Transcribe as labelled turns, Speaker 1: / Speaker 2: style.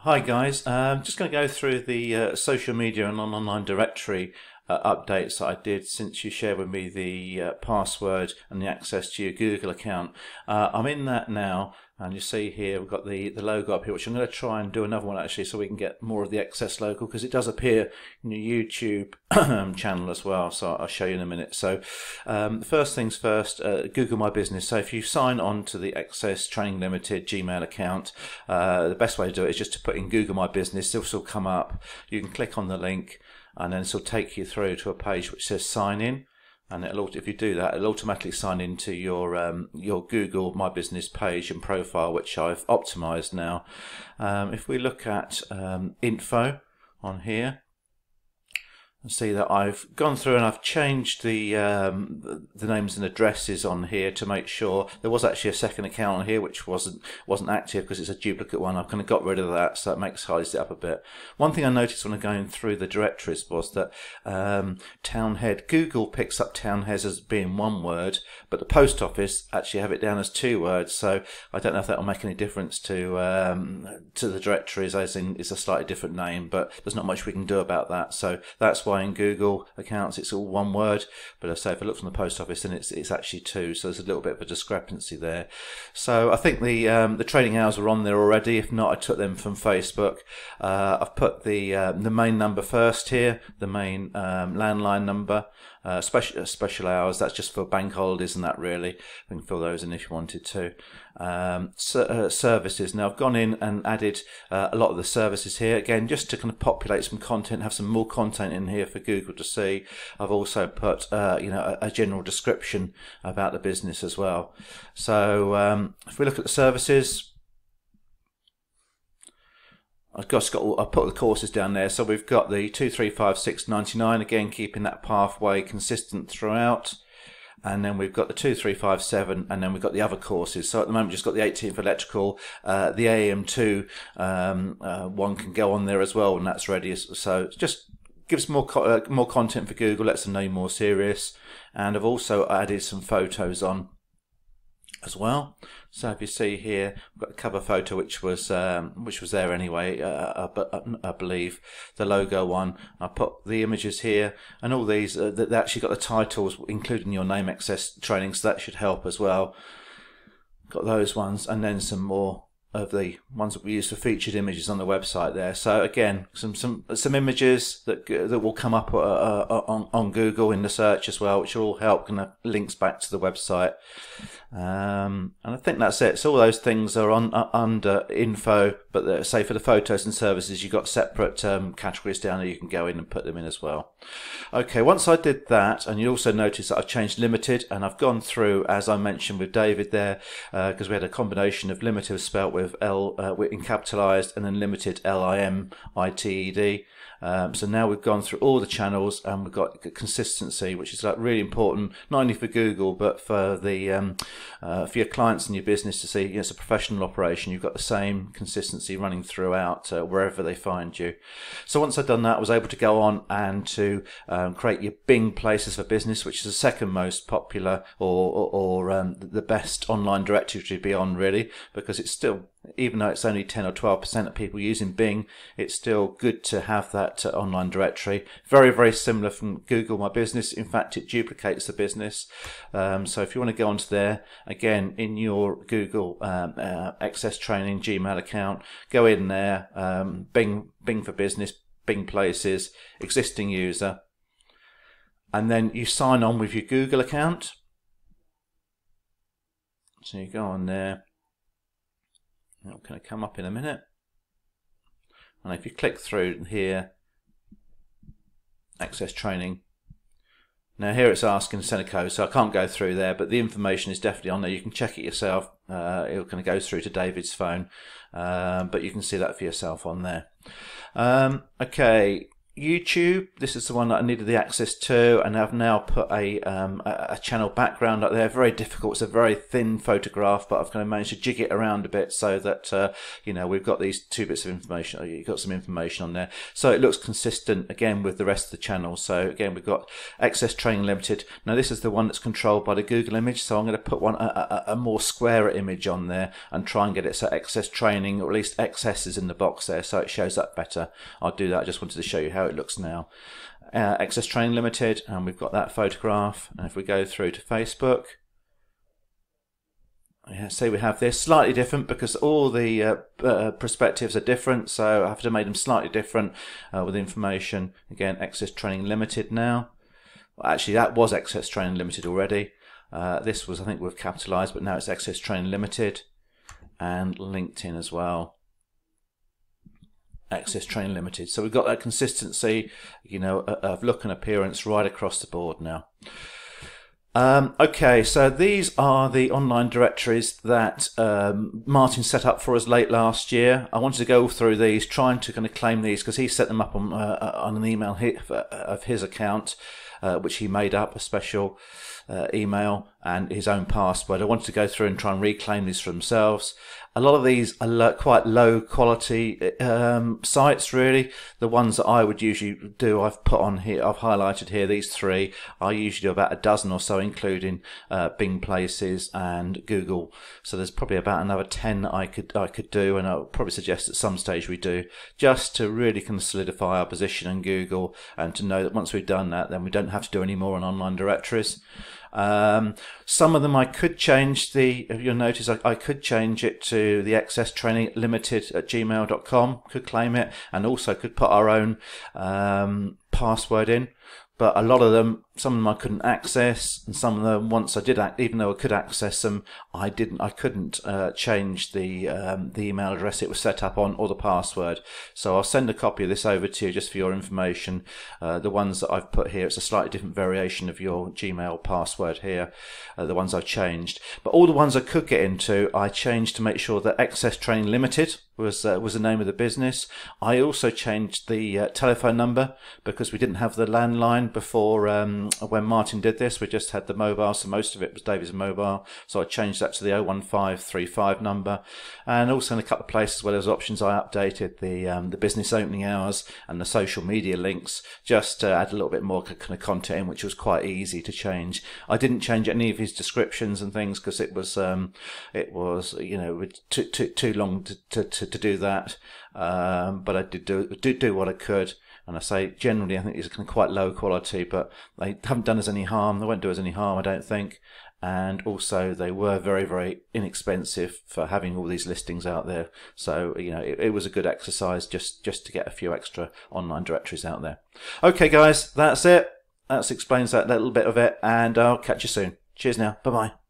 Speaker 1: Hi guys, I'm just going to go through the social media and online directory updates that I did since you shared with me the password and the access to your Google account. I'm in that now, and you see here we've got the logo up here, which I'm going to try and do another one actually so we can get more of the access logo, because it does appear in your YouTube channel as well, so I'll show you in a minute. So first things first, Google My Business. So if you sign on to the Access Training Limited Gmail account, the best way to do it is just to put in Google My Business. This will come up. You can click on the link and then this will take you through to a page which says sign in, and if you do that, it'll automatically sign into your Google My Business page and profile, which I've optimized now. If we look at info on here, and see that I've gone through and I've changed the names and addresses on here to make sure. There was actually a second account on here which wasn't active because it's a duplicate one. I've kind of got rid of that, so it sized it up a bit. One thing I noticed when I'm going through the directories was that Townhead, Google picks up Townhead as being one word, but the post office actually have it down as two words. So I don't know if that will make any difference to the directories, as in it's a slightly different name, but there's not much we can do about that. So that's why in Google accounts it's all one word, but I say if I look from the post office, then it's actually two, so there's a little bit of a discrepancy there. So I think the trading hours are on there already. If not, I took them from Facebook. I've put the main number first here, the main landline number. Special hours, that's just for bank holidays and that, really. We can fill those in if you wanted to. Services. Now I've gone in and added a lot of the services here, again just to kind of populate some content, have some more content in here for Google to see. I've also put a general description about the business as well. So if we look at the services, I put the courses down there. So we've got the 2356.99, again keeping that pathway consistent throughout, and then we've got the 2357, and then we've got the other courses. So at the moment just got the 18th electrical, the AM2 one can go on there as well when that's ready. So it just gives more content for Google, lets them know you're more serious. And I've also added some photos on as well. So if you see here, we've got the cover photo which was there anyway, I believe, the logo one. I put the images here, and all these they actually got the titles including your name access training, so that should help as well. Got those ones, and then some more of the ones that we use for featured images on the website there. So again, some images that will come up on Google in the search as well, which will all help, kind of links back to the website. And I think that's it. So all those things are under info, but say for the photos and services, you've got separate categories down there. You can go in and put them in as well. Okay, once I did that, and you also notice that I've changed limited, and I've gone through, as I mentioned with David there, because we had a combination of limited spelt with L in capitalized, and then limited LIMITED. So now we've gone through all the channels, and we've got consistency, which is like really important, not only for Google but for the for your clients and your business to see it's a professional operation. You've got the same consistency running throughout wherever they find you. So once I've done that, I was able to go on and to create your Bing places for business, which is the second most popular or the best online directory to be on, really, because it's still, even though it's only 10 or 12% of people using Bing, it's still good to have that online directory. Very, very similar from Google My Business. In fact, it duplicates the business. So if you want to go onto there, again, in your Google Access Training Gmail account, go in there, Bing for Business, Bing Places, existing user, and then you sign on with your Google account. So you go on there. It's going to come up in a minute, and if you click through here, Access Training, now here it's asking to send a code, so I can't go through there, but the information is definitely on there. You can check it yourself. It kind of goes through to David's phone, but you can see that for yourself on there. Okay, YouTube. This is the one that I needed the access to, and I've now put a channel background up there. Very difficult. It's a very thin photograph, but I've kind of managed to jig it around a bit so that you know, we've got these 2 bits of information. You've got some information on there, so it looks consistent again with the rest of the channel. So again, we've got Access Training Limited. Now this is the one that's controlled by the Google image, so I'm going to put a more squarer image on there and try and get it so Access Training, or at least XS, is in the box there, so it shows up better. I'll do that. I just wanted to show you how it looks now. Access Training Limited, and we've got that photograph. And if we go through to Facebook, yeah, see, we have this slightly different because all the perspectives are different, so I have to make them slightly different with information. Again, Access Training Limited now. Well, actually, that was Access Training Limited already. This was, I think, we've capitalized, but now it's Access Training Limited. And LinkedIn as well. Access Training Limited. So we've got that consistency, you know, of look and appearance right across the board now. Okay, so these are the online directories that Martin set up for us late last year. I wanted to go through these, trying to kind of claim these because he set them up on an email of his account, which he made up, a special email and his own password. I wanted to go through and try and reclaim these for themselves. A lot of these are quite low quality sites, really. The ones that I would usually do, I've put on here, I've highlighted here, these 3. I usually do about a dozen or so, including Bing Places and Google. So there's probably about another 10 I could do, and I'll probably suggest at some stage we do, just to really kind of solidify our position in Google, and to know that once we've done that, then we don't have to do any more on online directories. Some of them I could change you'll notice I could change it to the Access Training Limited at gmail.com, could claim it, and also could put our own password in. But a lot of them, some of them I couldn't access, and some of them, once I did, even though I could access them, I couldn't change the email address it was set up on, or the password. So I'll send a copy of this over to you just for your information. The ones that I've put here, it's a slightly different variation of your Gmail password here, the ones I've changed. But all the ones I could get into, I changed to make sure that Access Training Limited was the name of the business. I also changed the telephone number because we didn't have the landline before when Martin did this. We just had the mobile, so most of it was David's mobile. So I changed that to the 01535 number. And also in a couple of places where there's options, I updated the business opening hours and the social media links, just to add a little bit more kind of content in, which was quite easy to change. I didn't change any of his descriptions and things because it was you know, too long to do that. But I did do what I could. And I say, generally, I think these are kind of quite low quality, but they haven't done us any harm. They won't do us any harm, I don't think. And also, they were very, very inexpensive for having all these listings out there. So, you know, it was a good exercise just to get a few extra online directories out there. Okay, guys, that's it. That explains that little bit of it, and I'll catch you soon. Cheers now. Bye-bye.